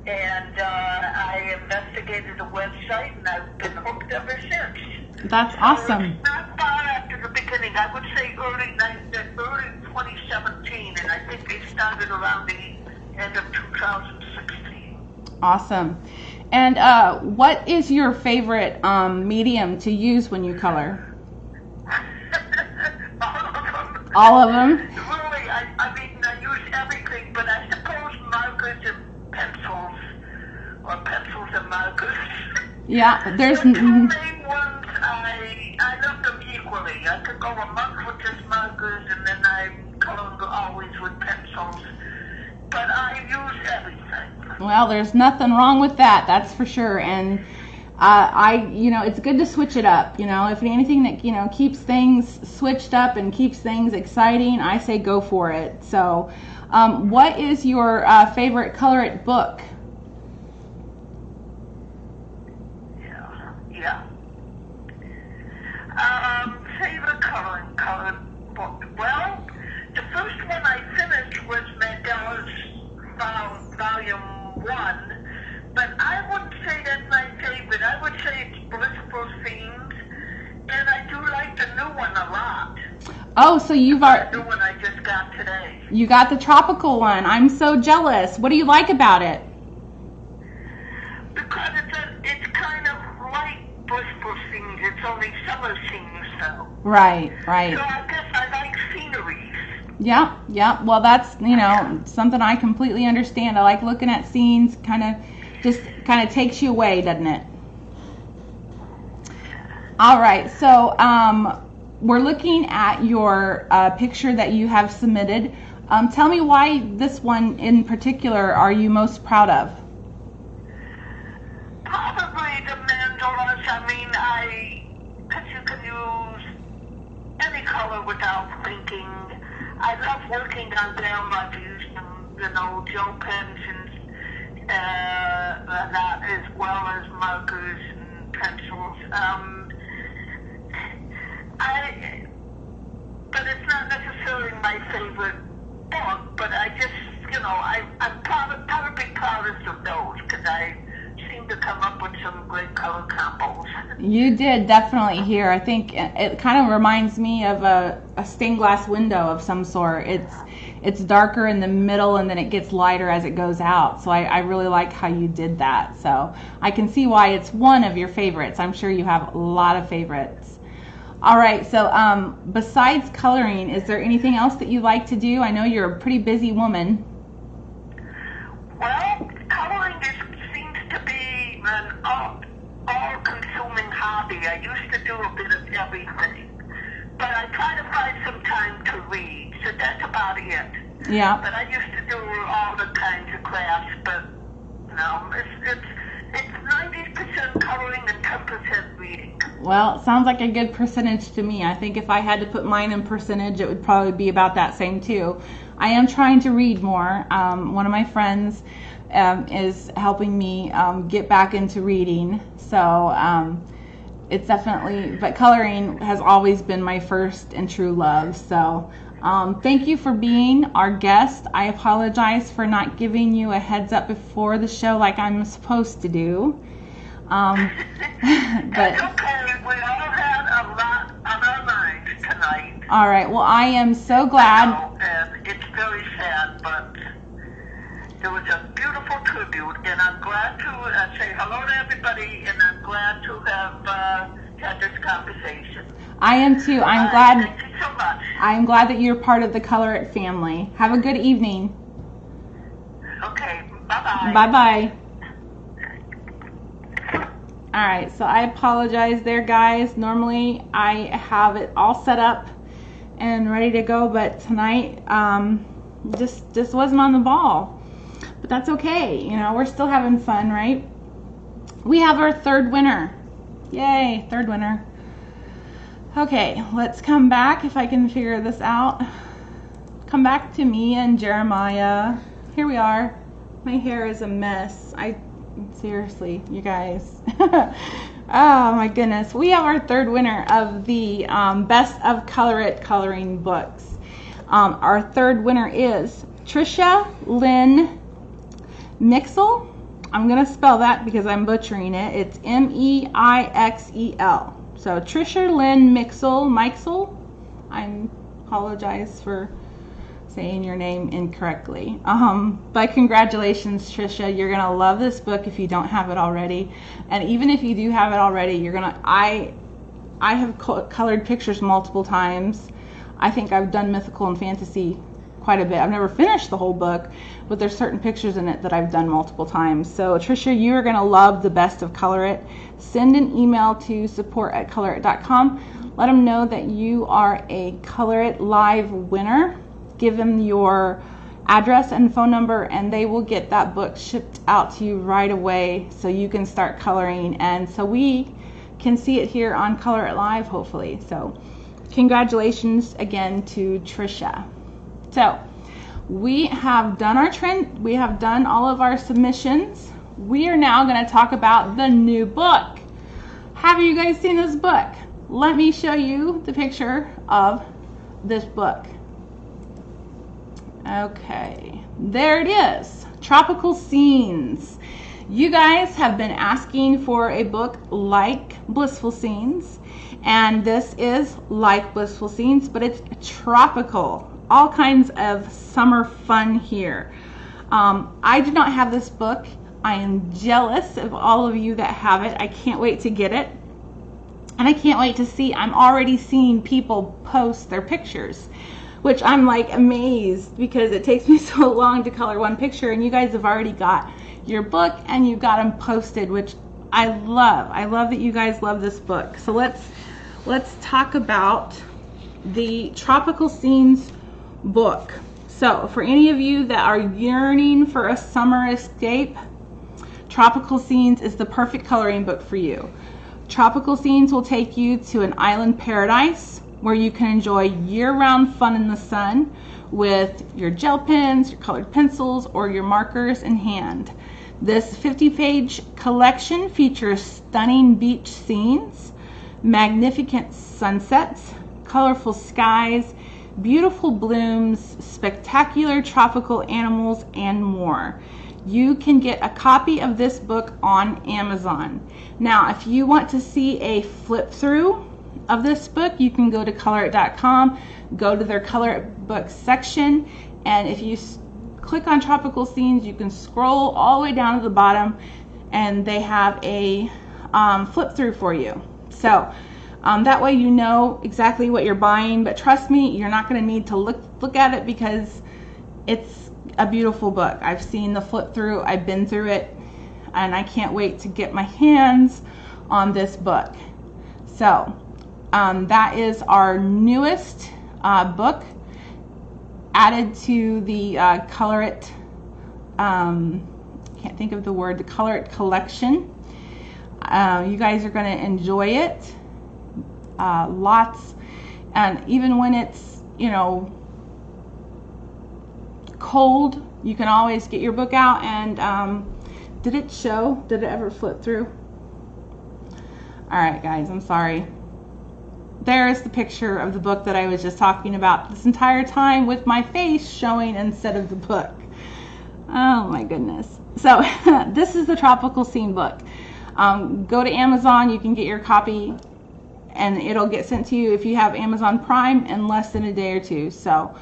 And I investigated the website, and I've been hooked ever since. That's awesome. It's not far after the beginning. I would say early 2017, and I think they started around the end of 2016. Awesome. And what is your favorite medium to use when you color? All All of them. of them? Really, I mean, I use everything, but I suppose markers and pencils, or pencils and markers. Yeah, there's... The two main ones, I love them equally. I could go a month with just markers, and then I'm coloring always with pencils. But I use everything. Well, there's nothing wrong with that, that's for sure. And it's good to switch it up. If anything that, keeps things switched up and keeps things exciting, I say go for it. So, what is your favorite Color It book? Yeah. Favorite colored book. Well, the first one I finished was Mandela's Volume 1, but I wouldn't say that's my favorite. I would say it's Blissful Themes, and I do like the new one a lot. Oh, so the new one I just got today. You got the tropical one. I'm so jealous. What do you like about it? Because it's kind of light blissful scenes. It's only summer scenes, though. Right. So I guess I like sceneries. Yeah. Well, that's, something I completely understand. I like looking at scenes, kind of takes you away, doesn't it? All right, so we're looking at your picture that you have submitted. Tell me why this one in particular are you most proud of? Probably the mandalas. I mean, because you can use any color without thinking. I love working on them. I've used them, gel pens and that, as well as markers and pencils. But it's not necessarily my favorite book, but I just, I'm probably proudest of those because I seem to come up with some great color combos. You did definitely here. I think it kind of reminds me of a stained glass window of some sort. It's darker in the middle and then it gets lighter as it goes out. So I really like how you did that. So I can see why it's one of your favorites. I'm sure you have a lot of favorites. All right, so besides coloring, is there anything else that you like to do? I know you're a pretty busy woman. Well, coloring seems to be an all-consuming hobby. I used to do a bit of everything, but I try to find some time to read, so that's about it. Yeah. But I used to do all the kinds of crafts, but it's 90% coloring and 10% reading. Well, it sounds like a good percentage to me. I think if I had to put mine in percentage, it would probably be about that same too. I am trying to read more. One of my friends is helping me get back into reading. So it's definitely, but coloring has always been my first and true love. So thank you for being our guest. I apologize for not giving you a heads up before the show like I'm supposed to do. But it's okay. We all had a lot on our minds tonight. All right. Well, I am so glad. And it's very sad, but it was a beautiful tribute, and I'm glad to say hello to everybody, and I'm glad to have had this conversation. I am too. I'm glad. Thank you so much. I'm glad that you're part of the Color It family. Have a good evening. Okay. Bye-bye. Bye-bye. All right, so I apologize there, guys. Normally I have it all set up and ready to go, but tonight just wasn't on the ball. But that's okay. We're still having fun, right? We have our third winner. Yay, third winner. Okay, let's come back if I can figure this out. Come back to me and Jeremiah. Here we are. My hair is a mess. Seriously, you guys. Oh my goodness. We have our third winner of the Best of Color It coloring books. Our third winner is Trisha Lynn Mixel. I'm going to spell that because I'm butchering it. It's Meixel. So Trisha Lynn Mixel. I apologize for saying your name incorrectly. But congratulations, Trisha. You're gonna love this book if you don't have it already. And even if you do have it already, I have colored pictures multiple times. I think I've done mythical and fantasy quite a bit. I've never finished the whole book, but there's certain pictures in it that I've done multiple times. So Trisha, you're gonna love the Best of Color It. Send an email to support@colorit.com. Let them know that you are a Color It Live winner. Give them your address and phone number, and they will get that book shipped out to you right away so you can start coloring, and so we can see it here on Color It Live, hopefully. So congratulations again to Trisha. So we have done our trend. We have done all of our submissions. We are now going to talk about the new book. Have you guys seen this book? Let me show you the picture of this book. Okay, there it is. Tropical Scenes. You guys have been asking for a book like Blissful Scenes, and this is like Blissful Scenes, but it's tropical. All kinds of summer fun here. I do not have this book. I am jealous of all of you that have it. I can't wait to get it. And I can't wait to see, I'm already seeing people post their pictures, which I'm like amazed because it takes me so long to color one picture, and you guys have already got your book and you've got them posted, which I love. I love that you guys love this book. So let's talk about the Tropical Scenes book. So for any of you that are yearning for a summer escape, Tropical Scenes is the perfect coloring book for you. Tropical Scenes will take you to an island paradise where you can enjoy year-round fun in the sun with your gel pens, your colored pencils, or your markers in hand. This 50-page collection features stunning beach scenes, magnificent sunsets, colorful skies, beautiful blooms, spectacular tropical animals, and more. You can get a copy of this book on Amazon. Now, if you want to see a flip through of this book, you can go to colorit.com, go to their Color It Book section, and if you click on Tropical Scenes, you can scroll all the way down to the bottom, and they have a flip through for you. So that way you know exactly what you're buying, but trust me, you're not going to need to look at it because it's a beautiful book. I've seen the flip through, I've been through it, and I can't wait to get my hands on this book. So that is our newest book added to the Color It, can't think of the word, the Color It collection. You guys are going to enjoy it lots, and even when it's, you know, cold, you can always get your book out. And did it ever flip through? Alright guys, I'm sorry. There's the picture of the book that I was just talking about this entire time with my face showing instead of the book. Oh my goodness. So this is the Tropical Scene book. Go to Amazon, you can get your copy and it'll get sent to you if you have Amazon Prime in less than a day or two. So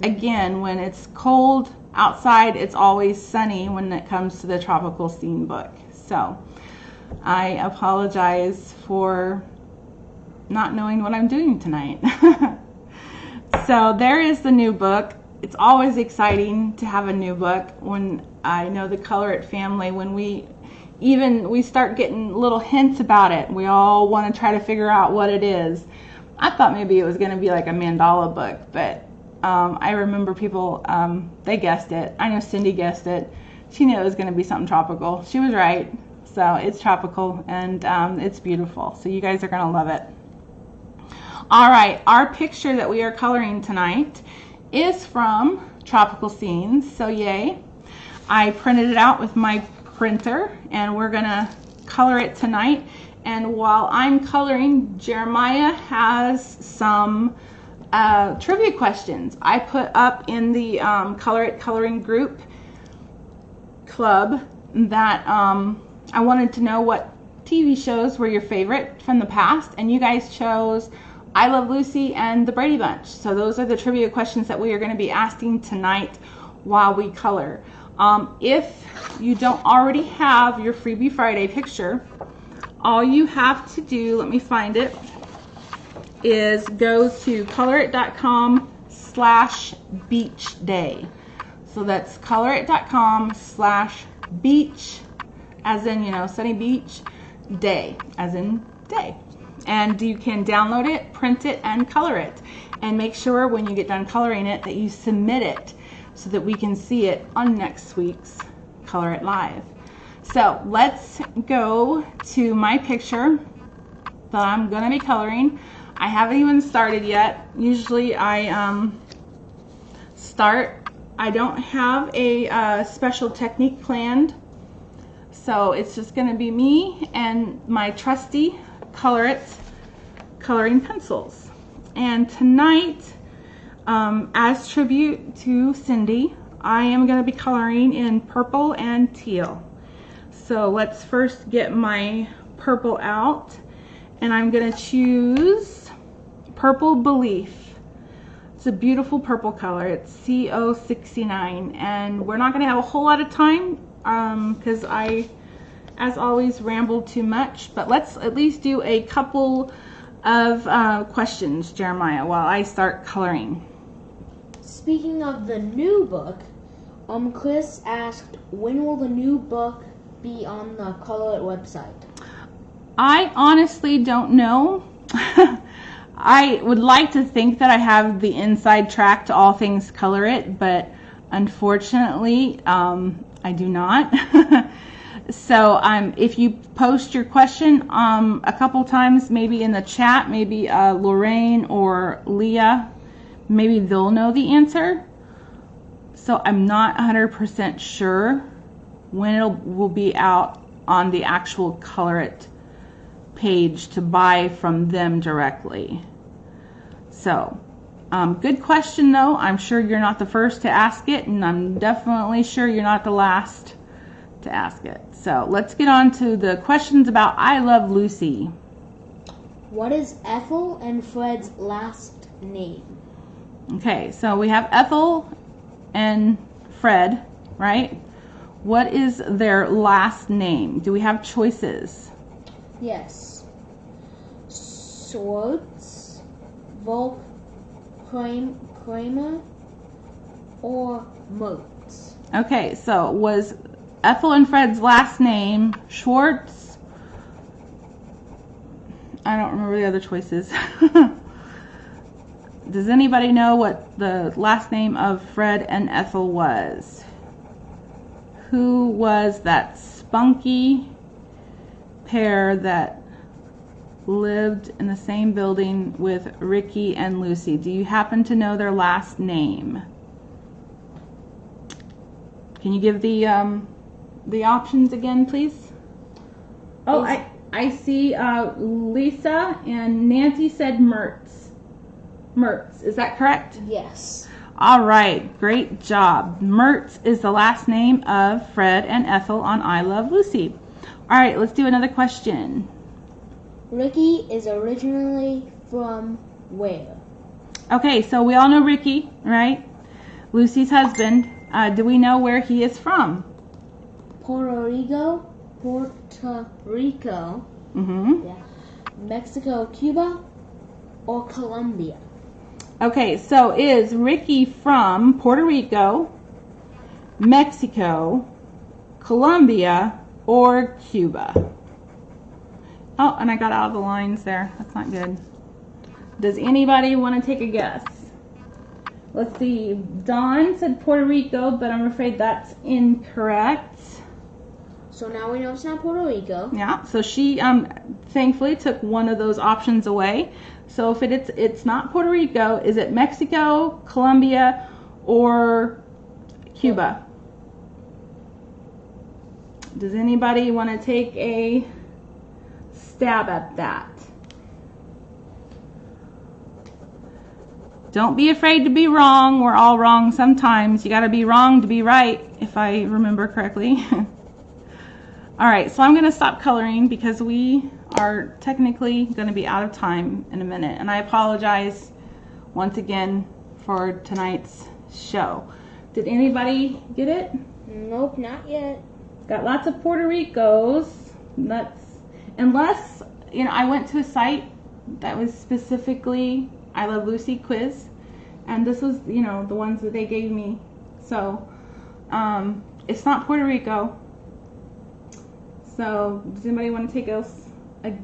again, when it's cold outside, it's always sunny when it comes to the Tropical Scene book. So I apologize for not knowing what I'm doing tonight. So there is the new book. It's always exciting to have a new book. When I know the Color It family, when we start getting little hints about it, we all want to try to figure out what it is. I thought maybe it was going to be like a mandala book, but I remember people, they guessed it. I know Cindy guessed it. She knew it was going to be something tropical. She was right. So it's tropical, and it's beautiful. So you guys are going to love it. All right, our picture that we are coloring tonight is from Tropical Scenes. So yay. I printed it out with my printer, and we're going to color it tonight. And while I'm coloring, Jeremiah has some trivia questions I put up in the Color It Coloring Group Club that I wanted to know what TV shows were your favorite from the past, and you guys chose I Love Lucy and The Brady Bunch. So those are the trivia questions that we are going to be asking tonight while we color. If you don't already have your Freebie Friday picture, all you have to do, let me find it, is go to colorit.com/beach-day. So that's colorit.com/beach, as in, you know, sunny beach, day, as in day. And you can download it, print it, and color it. And make sure when you get done coloring it that you submit it so that we can see it on next week's Color It Live. So let's go to my picture that I'm going to be coloring. I haven't even started yet. Usually I start. I don't have a special technique planned. So it's just going to be me and my trusty Color It coloring pencils. And tonight, as tribute to Cindy, I am going to be coloring in purple and teal. So let's first get my purple out, and I'm going to choose Purple Belief. It's a beautiful purple color. It's CO69, and we're not going to have a whole lot of time because I as always, ramble too much, but let's at least do a couple of questions, Jeremiah, while I start coloring. Speaking of the new book, Chris asked, when will the new book be on the Color It website? I honestly don't know. I would like to think that I have the inside track to all things Color It, but unfortunately, I do not. So if you post your question a couple times, maybe in the chat, maybe Lorraine or Leah, maybe they'll know the answer. So I'm not 100% sure when it will be out on the actual Color It page to buy from them directly. So good question though. I'm sure you're not the first to ask it, and I'm definitely sure you're not the last to ask it. So let's get on to the questions about I Love Lucy. What is Ethel and Fred's last name? Okay, so we have Ethel and Fred, right? What is their last name? Do we have choices? Yes. Schwartz, Volk, Kramer, or Mertz? Okay, so was Ethel and Fred's last name Schwartz? I don't remember the other choices. Does anybody know what the last name of Fred and Ethel was? Who was that spunky pair that lived in the same building with Ricky and Lucy? Do you happen to know their last name? Can you give the options again, please? Oh, I see Lisa and Nancy said Mertz. Mertz, is that correct? Yes. All right, great job. Mertz is the last name of Fred and Ethel on I Love Lucy. All right, let's do another question. Ricky is originally from where? Okay, so we all know Ricky, right? Lucy's husband. Do we know where he is from? Puerto Rico, Mm-hmm. Mexico, Cuba, or Colombia? Okay, so is Ricky from Puerto Rico, Mexico, Colombia, or Cuba? Oh, and I got out of the lines there. That's not good. Does anybody want to take a guess? Let's see. Dawn said Puerto Rico, but I'm afraid that's incorrect. So now we know it's not Puerto Rico. Yeah, so she thankfully took one of those options away. So if it's not Puerto Rico, is it Mexico, Colombia, or Cuba? Does anybody want to take a stab at that? Don't be afraid to be wrong. We're all wrong sometimes. You got to be wrong to be right, if I remember correctly. All right, so I'm going to stop coloring because we are technically going to be out of time in a minute. And I apologize once again for tonight's show. Did anybody get it? Nope, not yet. Got lots of Puerto Ricos. Unless, I went to a site that was specifically I Love Lucy quiz. And this was, the ones that they gave me. So, it's not Puerto Rico. So, does anybody want to take a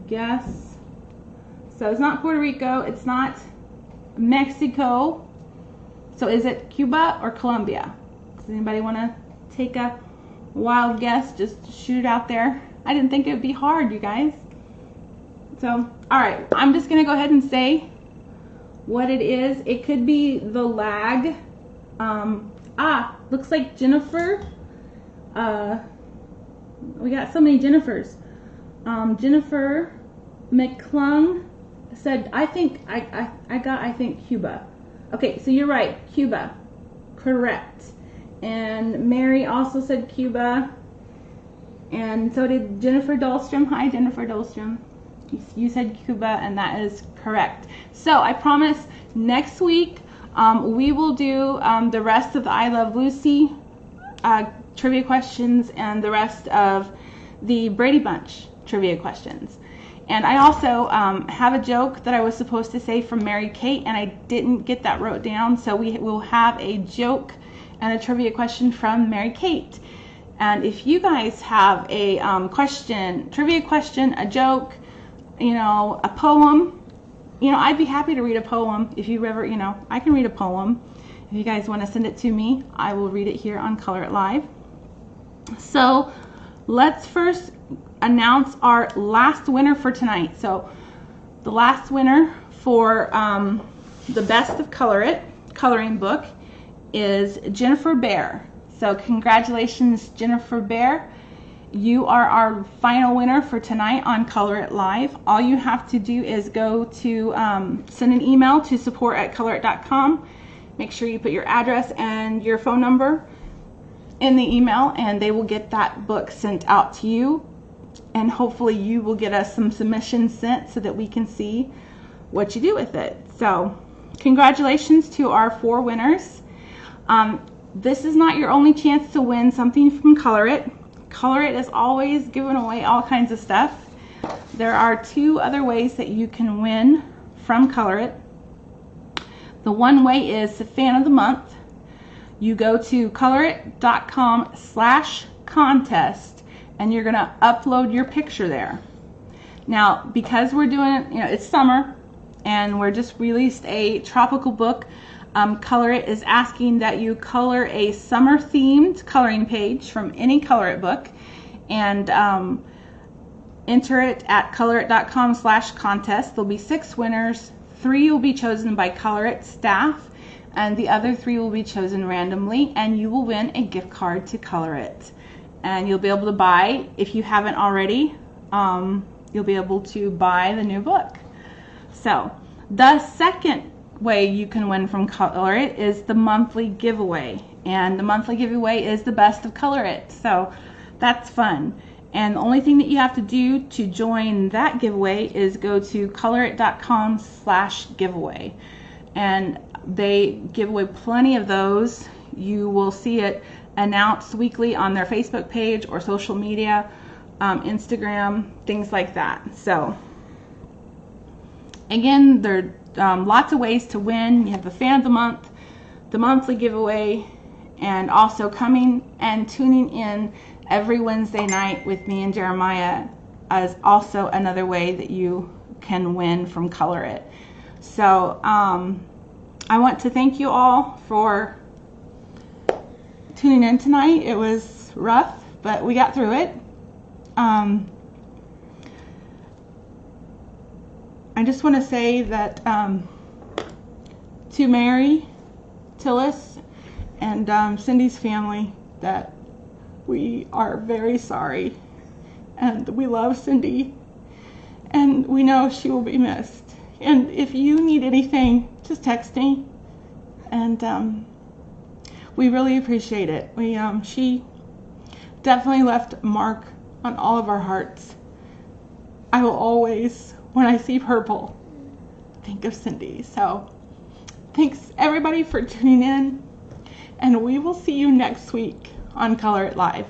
guess? So, it's not Puerto Rico. It's not Mexico. So, is it Cuba or Colombia? Does anybody want to take a wild guess? Just shoot it out there. I didn't think it would be hard, you guys. So, all right. I'm just going to go ahead and say what it is. It could be the lag. Looks like Jennifer. We got so many Jennifers. Jennifer McClung said, I think Cuba. Okay, so you're right, Cuba. Correct. And Mary also said Cuba. And so did Jennifer Dahlstrom. Hi, Jennifer Dahlstrom. You said Cuba, and that is correct. So I promise next week we will do the rest of the I Love Lucy trivia questions and the rest of the Brady Bunch trivia questions. And I also have a joke that I was supposed to say from Mary Kate, and I didn't get that wrote down, so we will have a joke and a trivia question from Mary Kate. And if you guys have a trivia question, a joke, a poem, I'd be happy to read a poem. If you ever, I can read a poem. If you guys want to send it to me, I will read it here on Color It Live. So let's first announce our last winner for tonight. So the last winner for the Best of Color It coloring book is Jennifer Bear. So congratulations, Jennifer Bear. You are our final winner for tonight on Color It Live. All you have to do is go to send an email to support@colorit.com. Make sure you put your address and your phone number in the email, and they will get that book sent out to you. And hopefully you will get us some submissions sent so that we can see what you do with it. So congratulations to our 4 winners. This is not your only chance to win something from Color It. Color It is always giving away all kinds of stuff. There are 2 other ways that you can win from Color It. The one way is the Fan of the Month. You go to colorit.com/contest, and you're going to upload your picture there. Now, because we're doing, it's summer, and we're just released a tropical book, Color It is asking that you color a summer-themed coloring page from any Color It book, and enter it at colorit.com/contest. There'll be 6 winners. 3 will be chosen by Color It staff, and the other 3 will be chosen randomly, and you will win a gift card to Color It. And you'll be able to buy, if you haven't already, you'll be able to buy the new book. So the second way you can win from Color It is the monthly giveaway, and the monthly giveaway is the Best of Color It. So that's fun. And the only thing that you have to do to join that giveaway is go to colorit.com/giveaway, and they give away plenty of those. You will see it announced weekly on their Facebook page or social media, Instagram, things like that. So again, there are lots of ways to win. You have the Fan of the Month, the monthly giveaway, and also coming and tuning in every Wednesday night with me and Jeremiah is also another way that you can win from Color It. So I want to thank you all for tuning in tonight. It was rough, but we got through it. I just want to say that to Mary, Tillis, and Cindy's family, that we are very sorry, and we love Cindy, and we know she will be missed. And if you need anything, just text me, and we really appreciate it. She definitely left a mark on all of our hearts. I will always, when I see purple, think of Cindy. So thanks everybody for tuning in, and we will see you next week on Color It Live.